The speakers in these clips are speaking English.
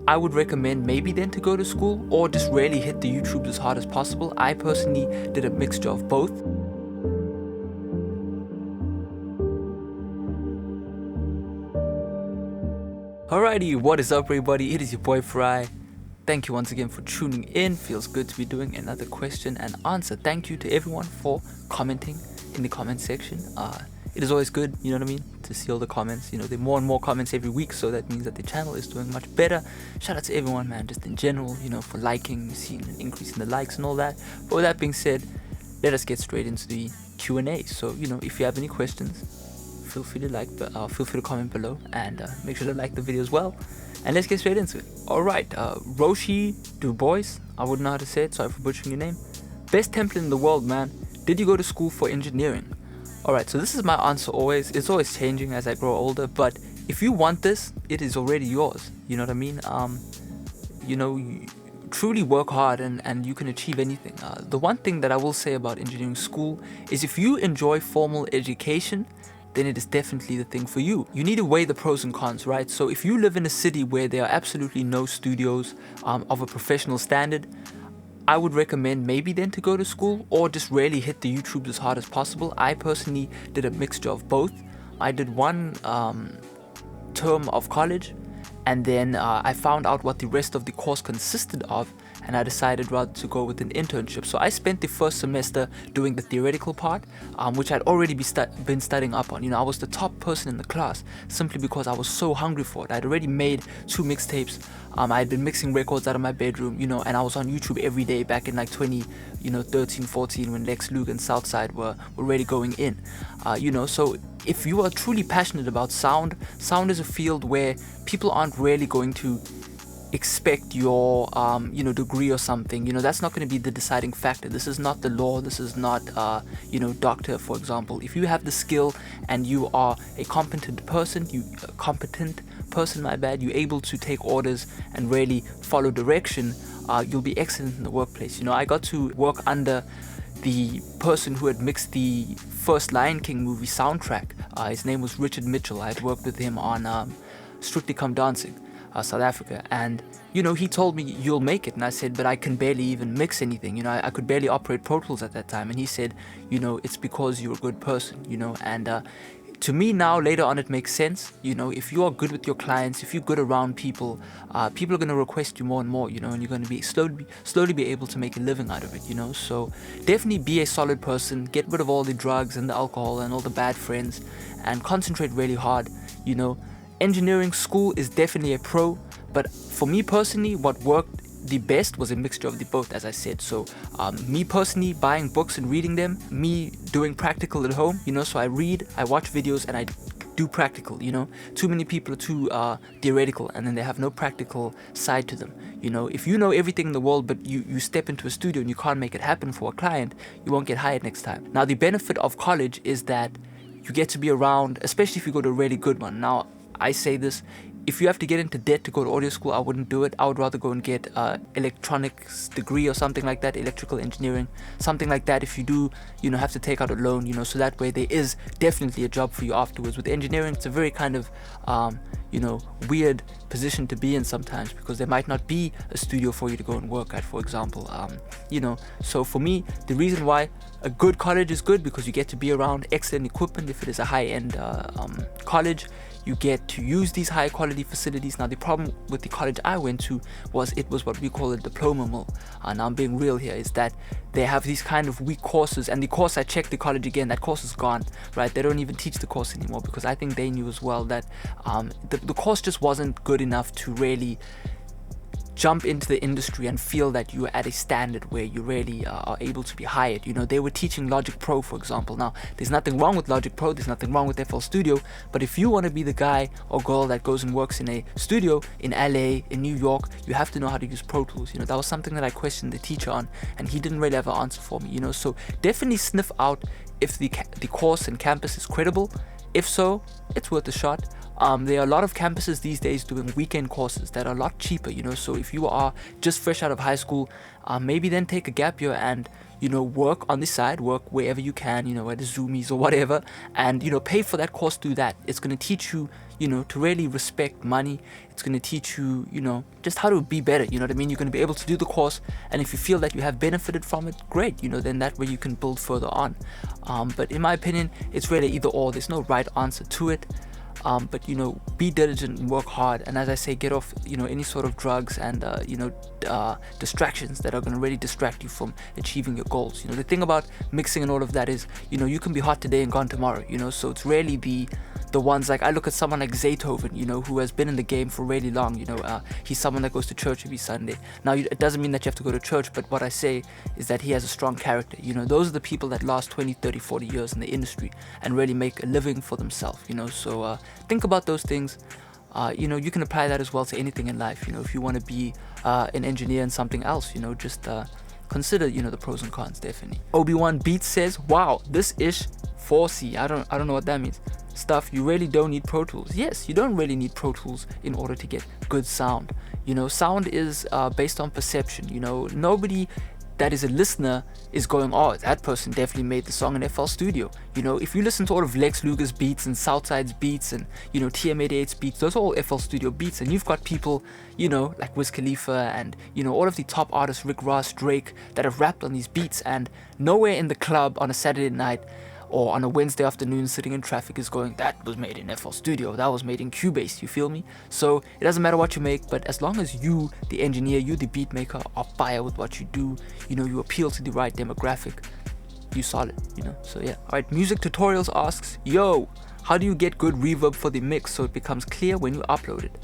I would recommend maybe then to go to school or just really hit the YouTubes as hard as possible. I personally did a mixture of both. Alrighty, what is up everybody? It is your boy Farai. Thank you once again for tuning in. Feels good to be doing another question and answer. Thank you to everyone for commenting in the comment section. It is always good, you know what I mean, to see all the comments. You know, there are more and more comments every week, so that means that the channel is doing much better. Shout out to everyone, man, just in general, you know, for liking, seeing an increase in the likes and all that. But with that being said, let us get straight into the Q&A. So, you know, if you have any questions, feel free to comment below, and make sure to like the video as well. And let's get straight into it. Alright, Roshi Dubois, I wouldn't know how to say it, sorry for butchering your name. Best template in the world, man. Did you go to school for engineering? Alright, so this is my answer always. It's always changing as I grow older, but if you want this, it is already yours. You know what I mean? You know, you truly work hard and you can achieve anything. The one thing that I will say about engineering school is if you enjoy formal education, then it is definitely the thing for you. You need to weigh the pros and cons, right? So if you live in a city where there are absolutely no studios of a professional standard, I would recommend maybe then to go to school or just really hit the YouTube as hard as possible. I personally did a mixture of both. I did one term of college, and then I found out what the rest of the course consisted of, and I decided rather to go with an internship. So I spent the first semester doing the theoretical part, which I'd already been studying up on. You know, I was the top person in the class simply because I was so hungry for it. I'd already made 2 mixtapes. I had been mixing records out of my bedroom, you know, and I was on YouTube every day back in like 2013, 14, when Lex Luke and Southside were really going in. You know, so if you are truly passionate about sound is a field where people aren't really going to expect your you know, degree or something. You know, that's not going to be the deciding factor. This is not the law. This is not you know, doctor, for example. If you have the skill and you are a competent person, you're able to take orders and really follow direction, you'll be excellent in the workplace. You know, I got to work under the person who had mixed the first Lion King movie soundtrack. His name was Richard Mitchell. I had worked with him on Strictly Come Dancing, South Africa, and you know, he told me, you'll make it. And I said, but I can barely even mix anything, you know, I could barely operate Pro Tools at that time. And he said, you know, it's because you're a good person, you know. And to me now, later on, it makes sense. You know, if you are good with your clients, if you're good around people, people are going to request you more and more, you know, and you're going to be slowly be able to make a living out of it, you know. So definitely be a solid person, get rid of all the drugs and the alcohol and all the bad friends, and concentrate really hard, you know. Engineering school is definitely a pro, but for me personally, what worked the best was a mixture of the both, as I said. So me personally buying books and reading them, me doing practical at home, you know. So I read, I watch videos, and I do practical, you know. Too many people are too theoretical, and then they have no practical side to them, you know. If you know everything in the world, but you step into a studio and you can't make it happen for a client, you won't get hired next time. Now the benefit of college is that you get to be around, especially if you go to a really good one. Now I say this, if you have to get into debt to go to audio school, I wouldn't do it. I would rather go and get electronics degree or something like that, electrical engineering, something like that. If you do, you know, have to take out a loan, you know, so that way there is definitely a job for you afterwards. With engineering, it's a very kind of you know, weird position to be in sometimes, because there might not be a studio for you to go and work at, for example. You know, so for me, the reason why a good college is good, because you get to be around excellent equipment. If it is a high-end college, you get to use these high quality facilities. Now the problem with the college I went to was it was what we call a diploma mill. And I'm being real here, is that they have these kind of weak courses, and the course I checked the college again, that course is gone, right? They don't even teach the course anymore, because I think they knew as well that the course just wasn't good enough to really jump into the industry and feel that you're at a standard where you really are able to be hired. You know, they were teaching Logic Pro, for example. Now, there's nothing wrong with Logic Pro, there's nothing wrong with FL Studio, but if you want to be the guy or girl that goes and works in a studio in LA, in New York, you have to know how to use Pro Tools. You know, that was something that I questioned the teacher on, and he didn't really have an answer for me, you know. So definitely sniff out if the course and campus is credible. If so, it's worth a shot. There are a lot of campuses these days doing weekend courses that are a lot cheaper, you know. So if you are just fresh out of high school, maybe then take a gap year and, you know, work on the side, work wherever you can, you know, at the Zoomies or whatever, and, you know, pay for that course through that. It's going to teach you, to really respect money. It's going to teach you, just how to be better. You know what I mean? You're going to be able to do the course, and if you feel that you have benefited from it, great. Then that way you can build further on. But in my opinion, it's really either or. There's no right answer to it. But be diligent and work hard, and as I say, get off any sort of drugs and distractions that are going to really distract you from achieving your goals. The thing about mixing and all of that is you can be hot today and gone tomorrow. So it's really the ones, like I look at someone like Zaytoven, who has been in the game for really long. He's someone that goes to church every Sunday. Now it doesn't mean that you have to go to church, but what I say is that he has a strong character. Those are the people that last 20, 30, 40 years in the industry and really make a living for themselves. So think about those things. You can apply that as well to anything in life. If you want to be an engineer in something else, just consider the pros and cons. Definitely. Obi-Wan Beats says, wow, this ish 4C, I don't know what that means, stuff, you really don't need Pro Tools. Yes, you don't really need Pro Tools in order to get good sound. Sound is based on perception. Nobody that is a listener is going, oh, that person definitely made the song in FL Studio. If you listen to all of Lex Luger's beats and Southside's beats and TM88's beats, those are all FL Studio beats. And you've got people like Wiz Khalifa and all of the top artists, Rick Ross, Drake, that have rapped on these beats, and nowhere in the club on a Saturday night or on a Wednesday afternoon sitting in traffic is going, that was made in FL Studio, that was made in Cubase. You feel me? So it doesn't matter what you make, but as long as you, the engineer, you, the beat maker, are fire with what you do, you appeal to the right demographic, you solid. So yeah. Alright, Music Tutorials asks, yo, how do you get good reverb for the mix so it becomes clear when you upload it?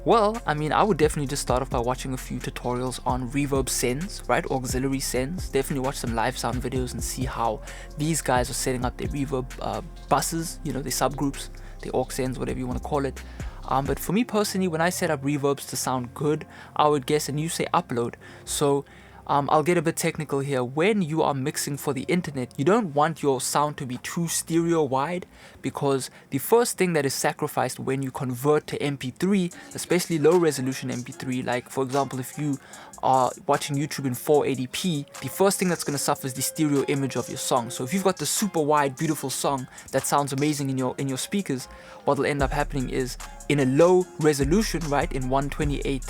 Well, I would definitely just start off by watching a few tutorials on reverb sends, right? Auxiliary sends. Definitely watch some live sound videos and see how these guys are setting up their reverb buses, their subgroups, their aux sends, whatever you want to call it. But for me personally, when I set up reverbs to sound good, I would guess, and you say upload, so I'll get a bit technical here. When you are mixing for the internet, you don't want your sound to be too stereo wide, because the first thing that is sacrificed when you convert to MP3, especially low resolution MP3, like for example if you are watching YouTube in 480p, the first thing that's going to suffer is the stereo image of your song. So if you've got the super wide beautiful song that sounds amazing in your speakers, what will end up happening is in a low resolution, right, in 128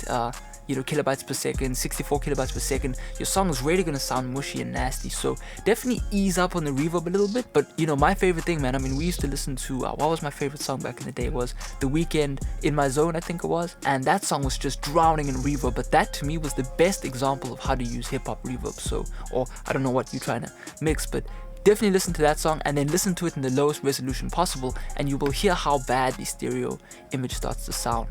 kilobytes per second, 64 kilobytes per second, your song is really going to sound mushy and nasty. So definitely ease up on the reverb a little bit. But my favorite thing, man, we used to listen to what was my favorite song back in the day was The Weeknd, In My Zone, I think it was, and that song was just drowning in reverb. But that to me was the best example of how to use hip-hop reverb. So, or I don't know what you're trying to mix, but definitely listen to that song and then listen to it in the lowest resolution possible, and you will hear how bad the stereo image starts to sound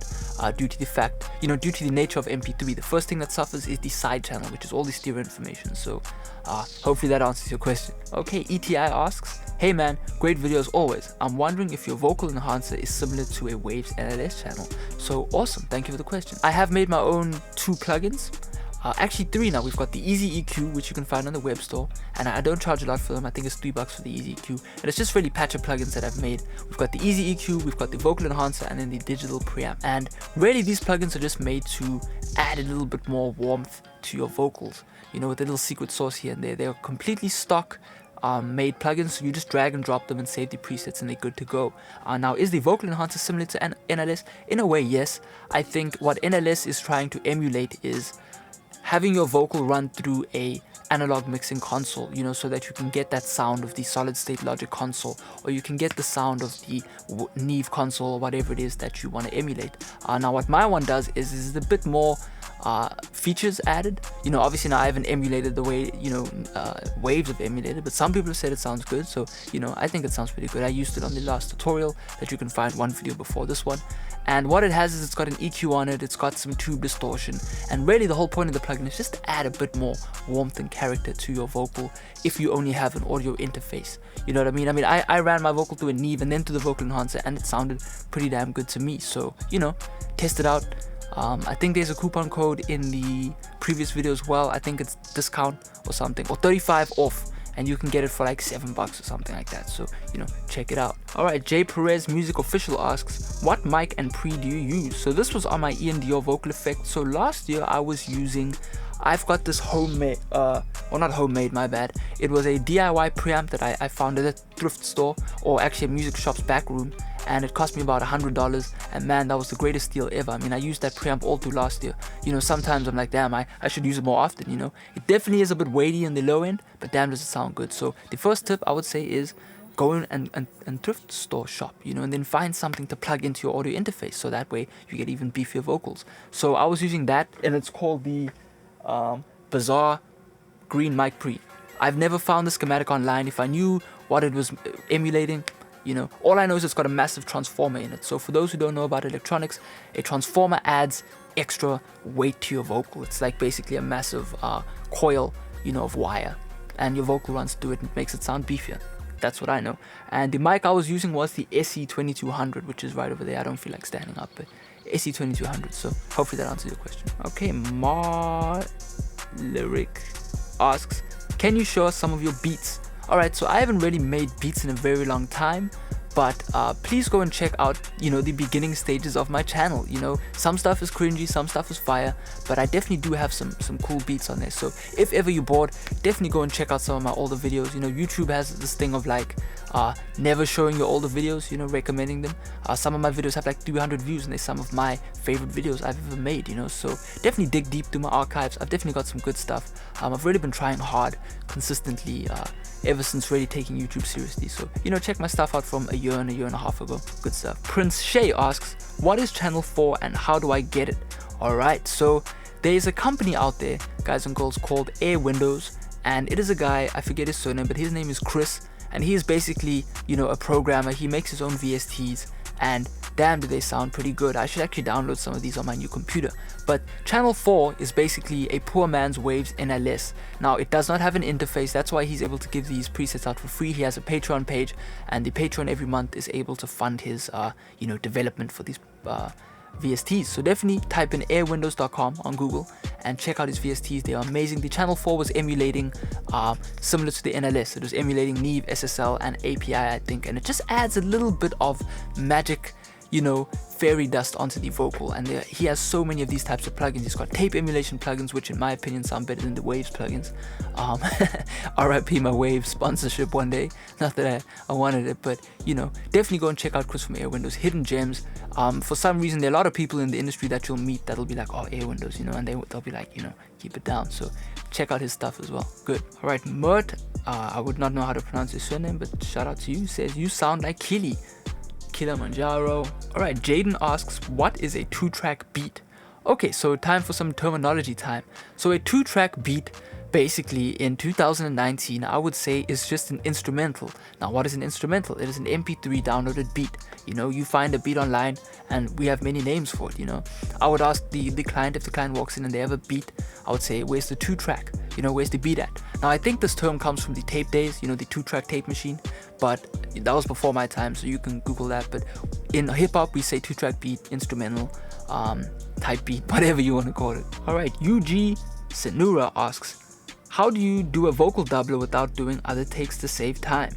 due to the fact, due to the nature of MP3. The first thing that suffers is the side channel, which is all the stereo information. So hopefully that answers your question. Okay, ETI asks, hey man, great video as always. I'm wondering if your vocal enhancer is similar to a Waves NLS channel. So awesome, thank you for the question. I have made my own 2 plugins. Actually 3 now. We've got the Easy EQ, which you can find on the web store, and I don't charge a lot for them. I think it's $3 for the Easy EQ, and it's just really patcher plugins that I've made. We've got the Easy EQ, we've got the vocal enhancer, and then the digital preamp. And really these plugins are just made to add a little bit more warmth to your vocals, with a little secret sauce here and there. They're completely stock made plugins, so you just drag and drop them and save the presets and they're good to go. Now, is the vocal enhancer similar to NLS? In a way, yes. I think what NLS is trying to emulate is having your vocal run through a analog mixing console, so that you can get that sound of the solid state logic console, or you can get the sound of the Neve console, or whatever it is that you want to emulate. Now what my one does is a bit more features added. Obviously now I haven't emulated the way Waves have emulated, but some people have said it sounds good, so I think it sounds pretty good. I used it on the last tutorial that you can find one video before this one, and what it has is it's got an EQ on it, it's got some tube distortion, and really the whole point of the plugin is just to add a bit more warmth and character to your vocal if you only have an audio interface. You know what I mean? I ran my vocal through a Neve and then to the vocal enhancer, and it sounded pretty damn good to me. So test it out. I think there's a coupon code in the previous video as well. I think it's discount or something, or 35 off, and you can get it for like $7 or something like that. So check it out. Alright, Jay Perez Music Official asks, what mic and pre do you use? So this was on my Ian Dior vocal effect. So last year I was using, I've got this homemade, well not homemade, my bad, it was a DIY preamp that I found at a thrift store, or actually a music shop's back room, and it cost me about $100, and man, that was the greatest deal ever. I mean, I used that preamp all through last year. You know, sometimes I'm like, damn, I should use it more often, you know. It definitely is a bit weighty in the low end, but damn, does it sound good. So the first tip I would say is go in and thrift store shop, you know, and then find something to plug into your audio interface, so that way you get even beefier vocals. So I was using that, and it's called the Bizarre Green Mic Pre. I've never found the schematic online. If I knew what it was emulating, you know, all I know is it's got a massive transformer in it. So for those who don't know about electronics, a transformer adds extra weight to your vocal. It's like basically a massive coil, you know, of wire, and your vocal runs through it and makes it sound beefier. That's what I know. And the mic I was using was the SE2200, which is right over there. I don't feel like standing up, but SE2200. So hopefully that answers your question. Okay, Lyric asks, can you show us some of your beats? Alright, so I haven't really made beats in a very long time, but please go and check out, you know, the beginning stages of my channel. You know, some stuff is cringy, some stuff is fire, but I definitely do have some cool beats on there. So if ever you're bored, definitely go and check out some of my older videos. You know, YouTube has this thing of like never showing your older videos, you know, recommending them. Some of my videos have like 300 views, and they're some of my favorite videos I've ever made, you know. So definitely dig deep through my archives. I've definitely got some good stuff. I've really been trying hard consistently ever since really taking YouTube seriously. So, you know, check my stuff out from a year and a half ago. Good stuff. Prince Shay asks, what is Channel 4 and how do I get it? Alright, so there's a company out there, guys and girls, called Air Windows, and it is a guy, I forget his surname, but his name is Chris, and he is basically, you know, a programmer. He makes his own VSTs, and damn, do they sound pretty good. I should actually download some of these on my new computer. But Channel 4 is basically a poor man's Waves NLS. Now, it does not have an interface. That's why he's able to give these presets out for free. He has a Patreon page, and the Patreon every month is able to fund his, you know, development for these VSTs. So definitely type in airwindows.com on Google and check out his VSTs. They are amazing. The Channel 4 was emulating similar to the NLS. It was emulating Neve, SSL, and API, I think, and it just adds a little bit of magic, you know, fairy dust onto the vocal. And he has so many of these types of plugins. He's got tape emulation plugins, which in my opinion sound better than the Waves plugins. RIP my Waves sponsorship one day. Not that I wanted it, but you know, definitely go and check out Chris from Air Windows. Hidden gems. For some reason, there are a lot of people in the industry that you'll meet that'll be like, oh, Air Windows, you know, and they'll be like, you know, keep it down. So check out his stuff as well. Good. All right, Mert, I would not know how to pronounce his surname, but shout out to you. Says you sound like Kili. Kilimanjaro. Alright, Jaden asks, what is a 2-track beat? Okay, so time for some terminology time. So a 2-track beat, basically in 2019, I would say is just an instrumental. Now, what is an instrumental? It is an MP3 downloaded beat. You know, you find a beat online, and we have many names for it, you know. I would ask the client, if the client walks in and they have a beat, I would say, where's the 2-track? You know, where's the beat at? Now, I think this term comes from the tape days, you know, the 2-track tape machine, but that was before my time, so you can Google that. But in hip-hop, we say 2-track beat, instrumental, type beat, whatever you want to call it. Alright, UG Senura asks, how do you do a vocal doubler without doing other takes to save time?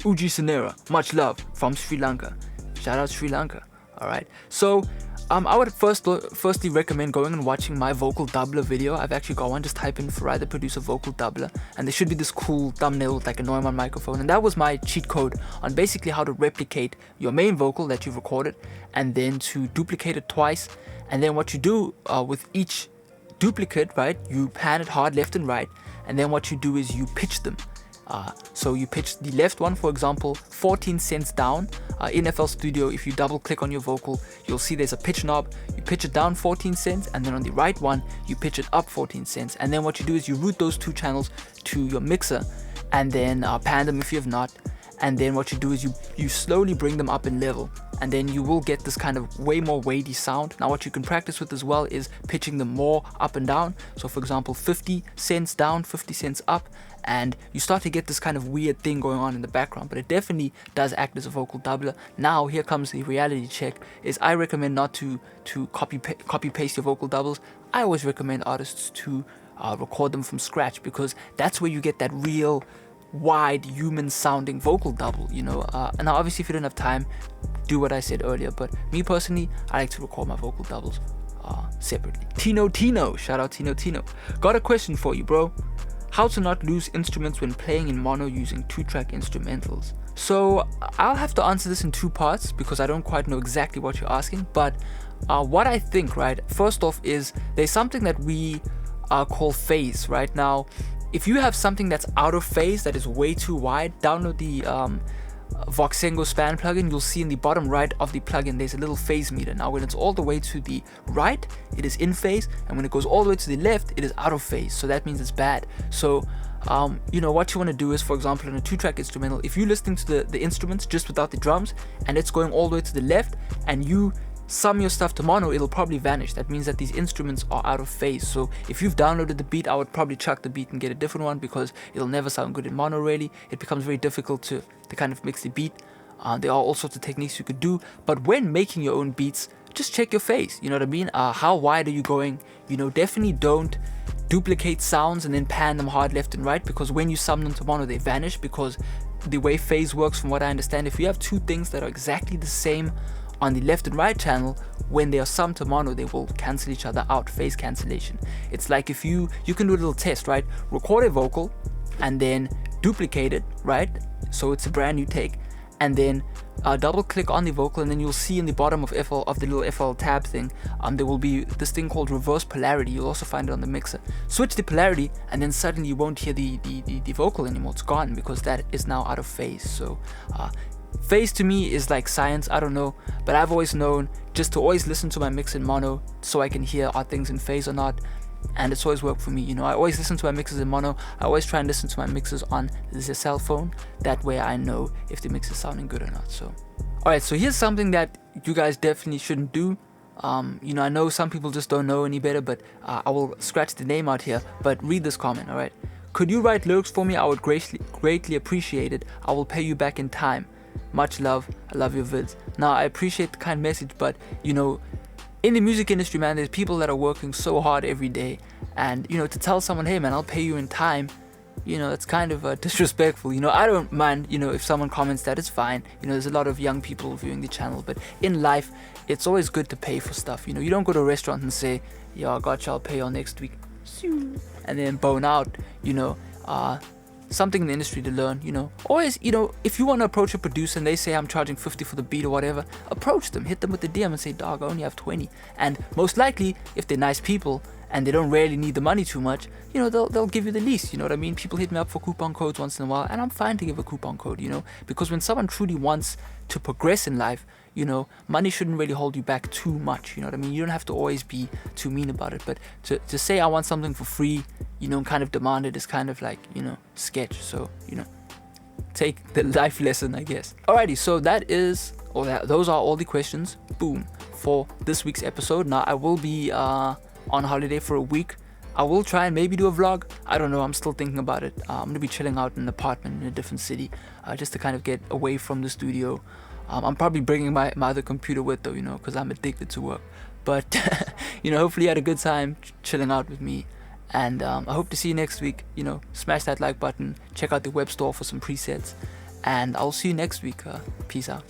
Uji Senera, much love from Sri Lanka. Shout out Sri Lanka. Alright, so I would firstly recommend going and watching my vocal doubler video. I've actually got one. Just type in Farai the Producer vocal doubler, and there should be this cool thumbnail with like a Neumann microphone, and that was my cheat code on basically how to replicate your main vocal that you've recorded and then to duplicate it twice. And then what you do with each duplicate, right, you pan it hard left and right, and then what you do is you pitch them. So you pitch the left one, for example, 14 cents down. In FL Studio, if you double click on your vocal, you'll see there's a pitch knob. You pitch it down 14 cents, and then on the right one, you pitch it up 14 cents. And then what you do is you route those two channels to your mixer, and then pan them if you have not. And then what you do is you slowly bring them up in level, and then you will get this kind of way more weighty sound. Now what you can practice with as well is pitching them more up and down. So for example, 50 cents down, 50 cents up, and you start to get this kind of weird thing going on in the background, but it definitely does act as a vocal doubler. Now here comes the reality check, is I recommend not to copy paste your vocal doubles. I always recommend artists to record them from scratch, because that's where you get that real wide human sounding vocal double, you know. And now obviously if you don't have time, do what I said earlier, but me personally, I like to record my vocal doubles separately. Tino, shout out Tino. Got a question for you, bro. How to not lose instruments when playing in mono using 2-track instrumentals? So I'll have to answer this in 2 parts because I don't quite know exactly what you're asking. But what I think, right, first off is there's something that we call phase. Right now, if you have something that's out of phase, that is way too wide, download the Voxengo span plugin. You'll see in the bottom right of the plugin there's a little phase meter. Now when it's all the way to the right, it is in phase, and when it goes all the way to the left, it is out of phase. So that means it's bad. So you know, what you want to do is, for example, in a 2-track instrumental, if you're listening to the instruments just without the drums and it's going all the way to the left, and you sum your stuff to mono, it'll probably vanish. That means that these instruments are out of phase. So if you've downloaded the beat, I would probably chuck the beat and get a different one, because it'll never sound good in mono. Really, it becomes very difficult to kind of mix the beat. There are all sorts of techniques you could do, but when making your own beats, just check your phase. You know what I mean? How wide are you going? You know, definitely don't duplicate sounds and then pan them hard left and right, because when you sum them to mono, they vanish. Because the way phase works, from what I understand, if you have 2 things that are exactly the same on the left and right channel, when they are summed to mono, they will cancel each other out. Phase cancellation. It's like if you can do a little test, right? Record a vocal and then duplicate it, right? So it's a brand new take, and then double click on the vocal, and then you'll see in the bottom of the little FL tab thing, there will be this thing called reverse polarity. You'll also find it on the mixer. Switch the polarity, and then suddenly you won't hear the vocal anymore. It's gone, because that is now out of phase. So phase to me is like science. I don't know, but I've always known just to always listen to my mix in mono so I can hear are things in phase or not, and it's always worked for me. You know, I always listen to my mixes in mono. I always try and listen to my mixes on the cell phone. That way I know if the mix is sounding good or not. So alright, so here's something that you guys definitely shouldn't do. You know, I know some people just don't know any better, but I will scratch the name out here, but read this comment. Alright, could you write lyrics for me? I would greatly appreciate it. I will pay you back in time. Much love. I love your vids. Now, I appreciate the kind message, but you know, in the music industry, man, there's people that are working so hard every day, and you know, to tell someone, hey man, I'll pay you in time, you know, it's kind of disrespectful. You know, I don't mind, you know, if someone comments that, it's fine. You know, there's a lot of young people viewing the channel, but in life, it's always good to pay for stuff. You know, you don't go to a restaurant and say, yo, I got you, I'll pay you next week, and then bone out. You know, something in the industry to learn. You know, always, you know, if you want to approach a producer and they say I'm charging 50 for the beat or whatever, approach them, hit them with the DM and say, dog, I only have 20. And most likely, if they're nice people and they don't really need the money too much, you know, they'll give you the least. You know what I mean? People hit me up for coupon codes once in a while, and I'm fine to give a coupon code, you know, because when someone truly wants to progress in life, you know, money shouldn't really hold you back too much. You know what I mean? You don't have to always be too mean about it, but to say I want something for free, you know, and kind of demand it is kind of like, you know, sketch. So, you know, take the life lesson, I guess. Alrighty, so those are all the questions, boom, for this week's episode. Now, I will be on holiday for a week. I will try and maybe do a vlog. I don't know, I'm still thinking about it. I'm going to be chilling out in an apartment in a different city, just to kind of get away from the studio. I'm probably bringing my other computer with, though, you know, because I'm addicted to work. But, you know, hopefully you had a good time chilling out with me. And I hope to see you next week. You know, smash that like button. Check out the web store for some presets. And I'll see you next week. Peace out.